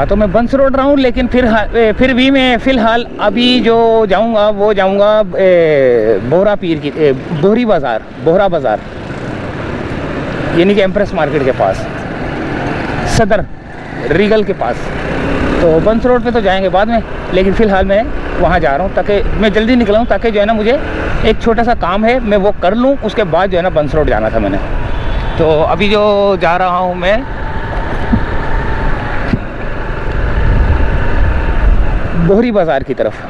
तो मैं बंस रोड रहा हूँ, लेकिन फिर भी मैं फ़िलहाल अभी जो जाऊँगा वो जाऊँगा बोहरा पीर की बोहरा बाज़ार, यानी कि एम्प्रेस मार्केट के पास, सदर रीगल के पास। तो बंस रोड पे तो जाएंगे बाद में, लेकिन फ़िलहाल मैं वहाँ जा रहा हूँ ताकि मैं जल्दी निकला हूँ, ताकि जो है ना मुझे एक छोटा सा काम है मैं वो कर लूँ, उसके बाद जो है ना बंस रोड जाना था मैंने। तो अभी जो जा रहा हूँ मैं बोहरी बाज़ार की तरफ।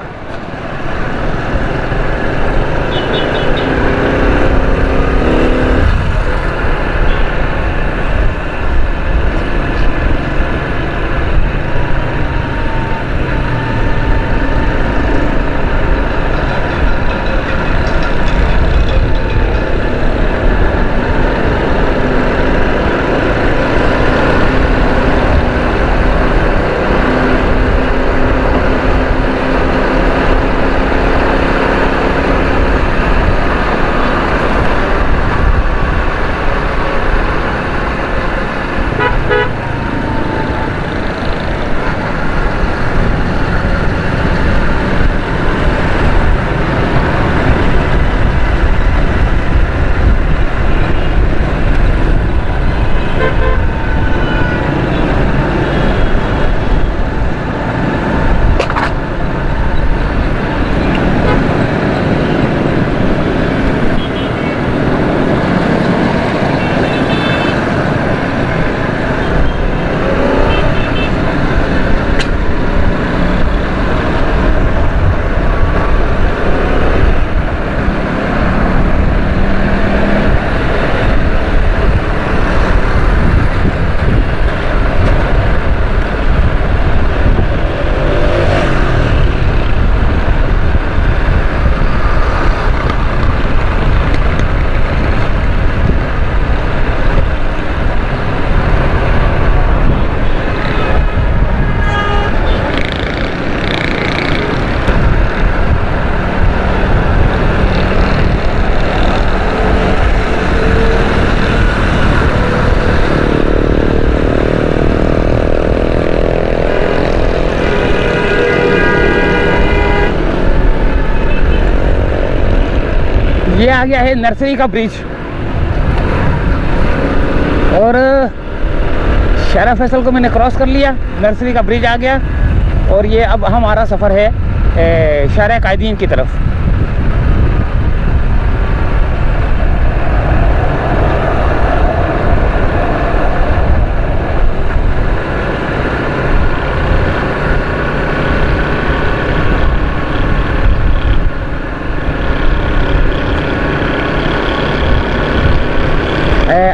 ये आ गया है नर्सरी का ब्रिज, और शारा फैसल को मैंने क्रॉस कर लिया, नर्सरी का ब्रिज आ गया, और ये अब हमारा सफ़र है शारा कायदीन की तरफ।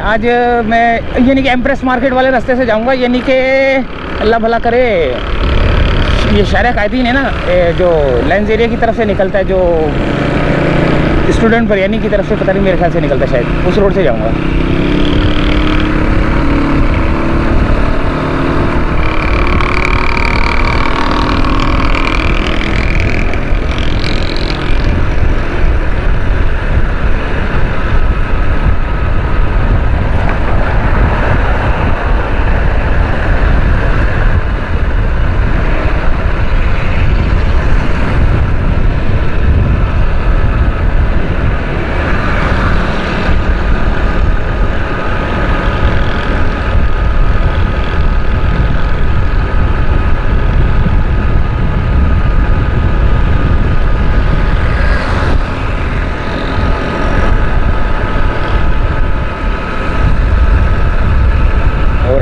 आज मैं यानी कि एम्प्रेस मार्केट वाले रास्ते से जाऊंगा, यानी कि अल्लाह भला करे ये शारा कायदीन है ना, जो लेंस एरिया की तरफ से निकलता है, जो स्टूडेंट पर यानी की तरफ से, पता नहीं मेरे ख्याल से निकलता है, शायद उस रोड से जाऊंगा।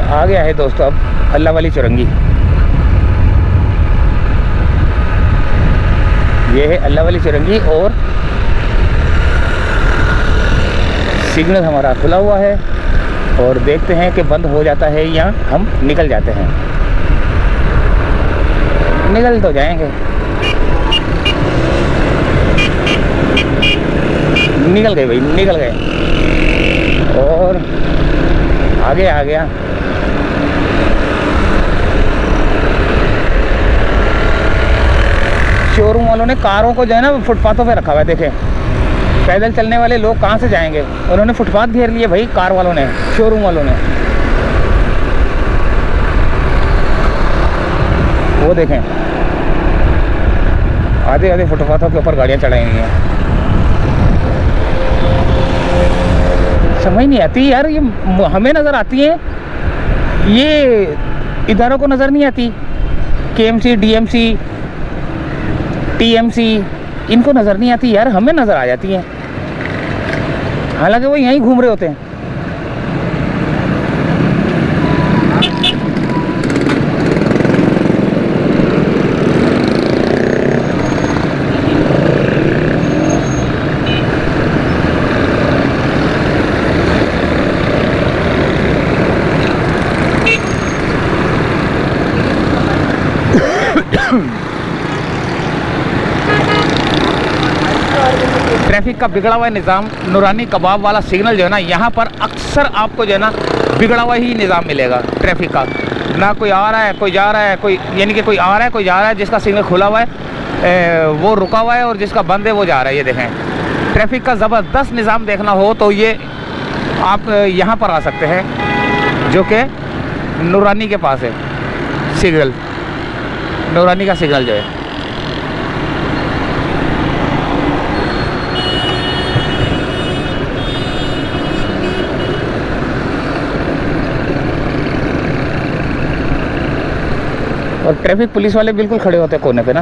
आ गया है दोस्तों अब अल्लाह वाली चुरंगी। ये है अल्लाह वाली चुरंगी, और सिग्नल हमारा खुला हुआ है, और देखते हैं कि बंद हो जाता है या हम निकल जाते हैं। निकल तो जाएंगे, निकल गए भाई, निकल गए, और आगे आ गया। शोरूम वालों ने कारों को जो है ना फुटपाथों पे रखा हुआ है, देखें पैदल चलने वाले लोग कहाँ से जाएंगे, उन्होंने फुटपाथ घेर लिए भाई, कार वालों ने, शोरूम वालों ने। वो देखें, आधे आधे फुटपाथों के ऊपर गाड़ियाँ चढ़ाई हुई हैं। समझ नहीं आती यार, ये हमें नज़र आती है, ये इदारों को नज़र नहीं आती। KMC, DMC, TMC, इनको नज़र नहीं आती यार, हमें नज़र आ जाती हैं। हालांकि वो यहीं घूम रहे होते हैं। ट्रैफिक का बिगड़ा हुआ निज़ाम, नूरानी कबाब वाला सिग्नल जो है ना, यहाँ पर अक्सर आपको जो है ना बिगड़ा हुआ ही निज़ाम मिलेगा ट्रैफिक का। ना कोई आ रहा है, कोई जा रहा है, कोई यानी कि कोई आ रहा है, कोई जा रहा है। जिसका सिग्नल खुला हुआ है वो रुका हुआ है, और जिसका बंद है वो जा रहा है। ये देखें, ट्रैफिक का ज़बरदस्त निज़ाम देखना हो तो ये आप यहाँ पर आ सकते हैं, जो कि नूरानी के पास है सिग्नल, नूरानी का सिग्नल जो है। और ट्रैफिक पुलिस वाले बिल्कुल खड़े होते हैं कोने पे ना।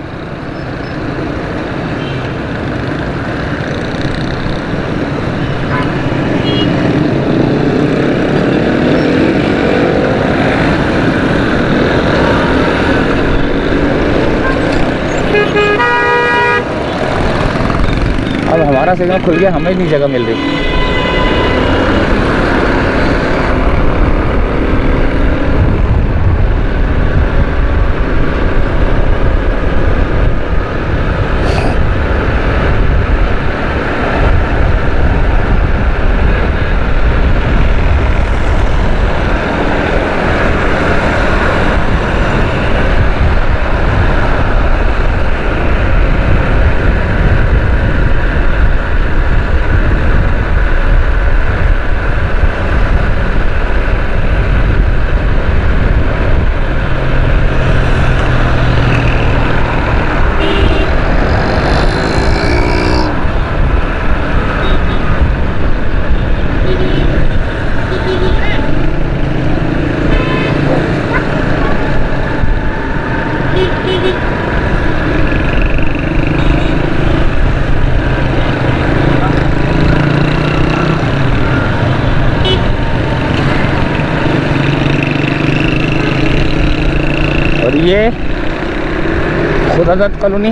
अब हमारा सिग्नल खुल गया, हमें नहीं जगह मिल रही। और ये खुदादत कॉलोनी,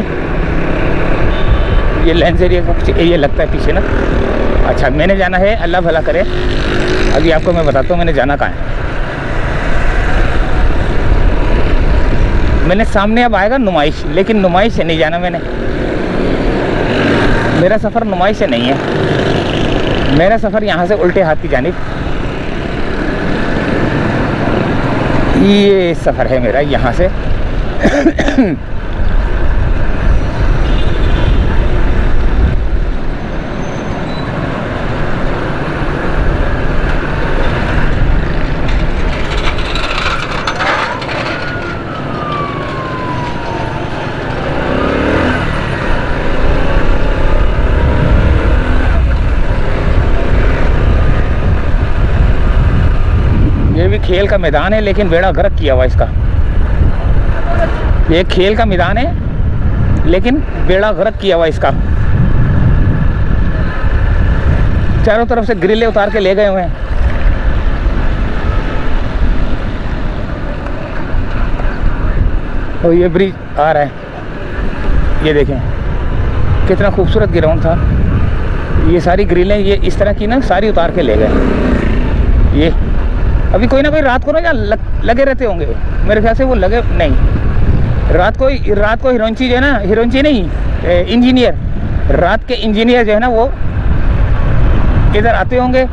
ये लेंस एरिया का ये लगता है पीछे ना। अच्छा, मैंने जाना है, अल्लाह भला करे, अभी आपको मैं बताता हूँ मैंने जाना कहाँ है। मैंने सामने अब आएगा नुमाइश, लेकिन नुमाइश से नहीं जाना मैंने। मेरा सफ़र नुमाइश से नहीं है, मेरा सफ़र यहाँ से उल्टे हाथ की जानिब, ये सफ़र है मेरा यहाँ से। ये भी खेल का मैदान है, लेकिन बेड़ा गर्क किया हुआ इसका। ये खेल का मैदान है, लेकिन बेड़ा गर्क किया हुआ इसका। चारों तरफ से ग्रिलें उतार के ले गए हुए हैं। और ये ब्रिज आ रहा है, ये देखें कितना खूबसूरत ग्राउंड था। ये सारी ग्रिलें ये इस तरह की ना सारी उतार के ले गए। ये अभी कोई ना कोई रात को ना यहाँ लगे रहते होंगे, मेरे ख्याल से वो लगे नहीं। रात को हिरोंची जो है ना, हिरोंची नहीं इंजीनियर, रात के इंजीनियर जो है ना वो इधर आते होंगे,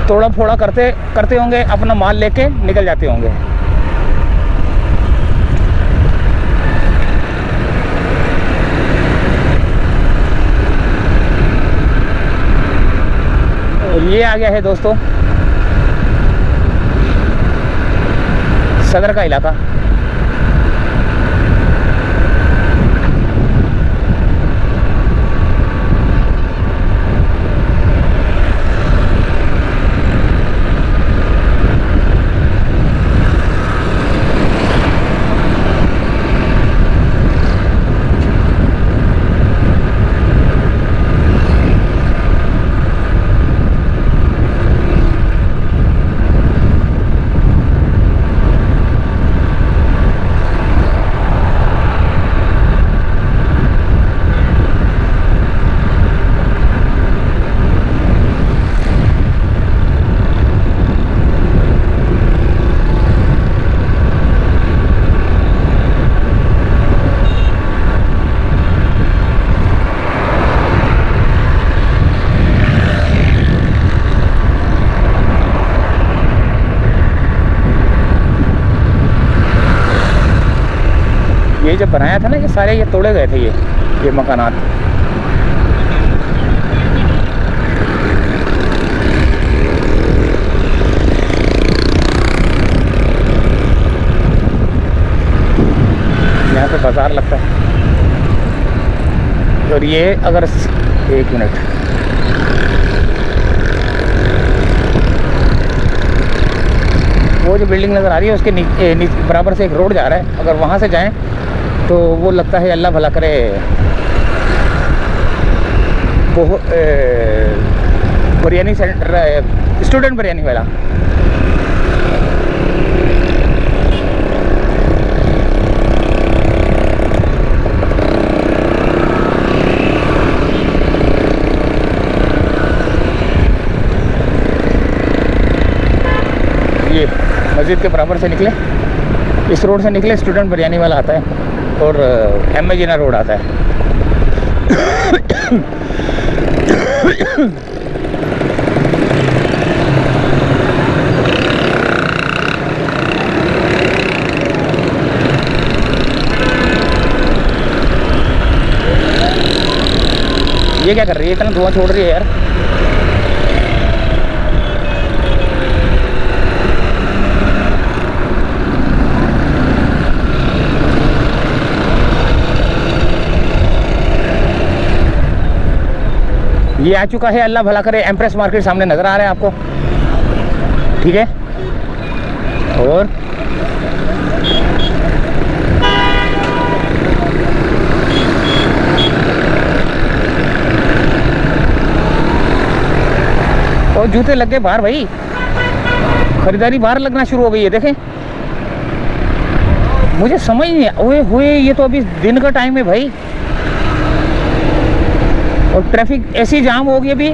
तोड़ा फोड़ा करते होंगे, अपना माल लेके निकल जाते होंगे। और ये आ गया है दोस्तों सदर का इलाका। जब बनाया था ना, ये सारे ये तोड़े गए थे ये मकानात। यहाँ पे बाज़ार लगता है। और ये अगर 1 मिनट, वो जो बिल्डिंग नज़र आ रही है उसके बराबर से एक रोड जा रहा है, अगर वहाँ से जाएं तो वो लगता है, अल्लाह भला करे, वो बिरयानी सेंटर, स्टूडेंट बिरयानी वाला। ये मस्जिद के बराबर से निकले, इस रोड से निकले, स्टूडेंट बिरयानी वाला आता है और एम ए जिना रोड आता है। ये क्या कर रही है, इतना धुआं छोड़ रही है यार। ये आ चुका है, अल्लाह भला करे, एम्प्रेस मार्केट सामने नज़र आ रहा है आपको, ठीक है। और जूते लग गए बाहर भाई, खरीदारी बाहर लगना शुरू हो गई है। देखें, मुझे समझ नहीं ओए हुए, ये तो अभी दिन का टाइम है भाई, और ट्रैफिक ऐसी जाम हो गई अभी।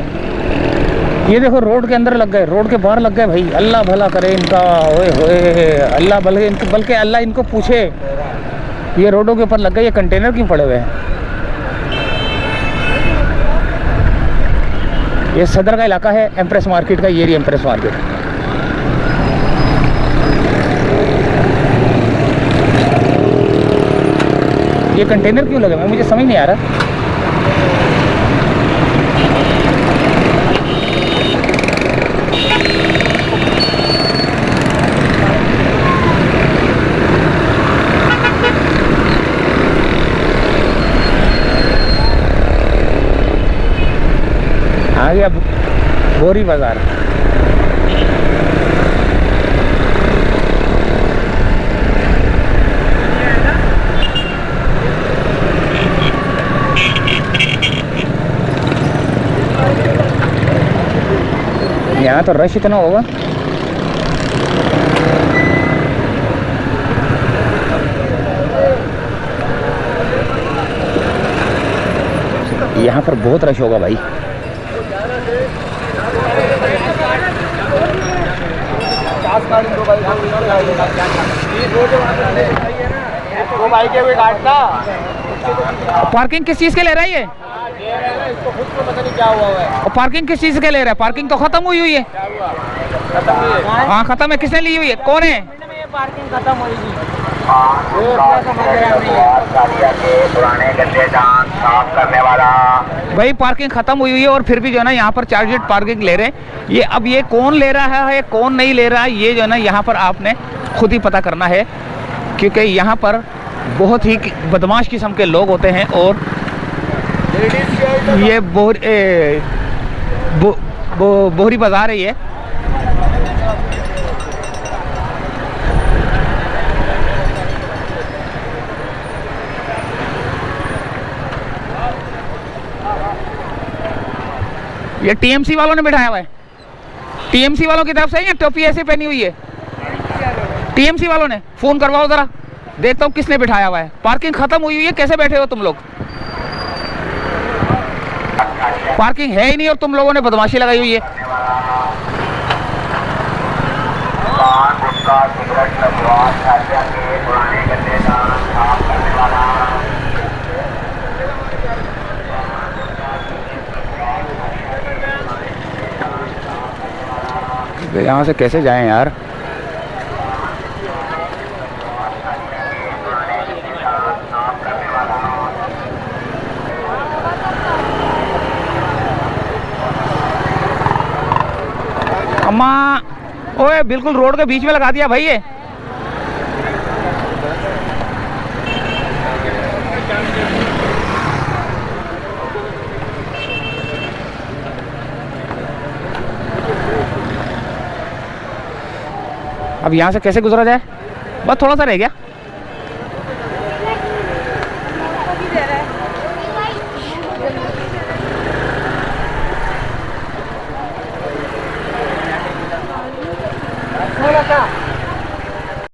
ये देखो, रोड के अंदर लग गए, रोड के बाहर लग गए भाई। अल्लाह भला करे इनका, ओए होए, अल्लाह बल्कि अल्लाह इनको पूछे, ये रोडों के ऊपर लग गए, ये कंटेनर क्यों पड़े हुए हैं। ये सदर का इलाका है एम्प्रेस मार्केट का, ये रही एम्प्रेस मार्केट। ये कंटेनर क्यों लगे हुए हैं, मुझे समझ नहीं आ रहा। आ गया बोरी बाज़ार। यहाँ तो रश इतना होगा। यहाँ पर बहुत रश होगा भाई। पार्किंग किस चीज़ के ले रहा है ये? इसको खुद को पता नहीं क्या हुआ है। और पार्किंग किस चीज़ के ले रहा है? पार्किंग तो खत्म हुई है। खत्म हुई है? हाँ खत्म है। किसने ली हुई है? कौन है? पार्किंग खत्म हुई पुराने गंदे दांत साफ करने वाला भाई। पार्किंग खत्म हुई है और फिर भी जो है ना यहाँ पर चार्जेड पार्किंग ले रहे हैं। ये अब ये कौन ले रहा है कौन नहीं ले रहा है, ये जो है ना यहाँ पर आपने खुद ही पता करना है, क्योंकि यहाँ पर बहुत ही बदमाश किस्म के लोग होते हैं। और ये बोहरी बाज़ार है ये। ये टीएमसी वालों ने बिठाया हुआ है। टीएमसी वालों की तरफ से, या टोपी ऐसे पहनी हुई है? टीएमसी वालों ने। फोन करवाओ जरा, देखता हूँ किसने बिठाया हुआ है। पार्किंग खत्म हुई है, कैसे बैठे हो तुम लोग? पार्किंग है ही नहीं और तुम लोगों ने बदमाशी लगाई हुई है। यहाँ से कैसे जाएं यार? अम्मा, ओए बिल्कुल रोड के बीच में लगा दिया भाई ये। अब यहाँ से कैसे गुजरा जाए? बस थोड़ा सा रह गया।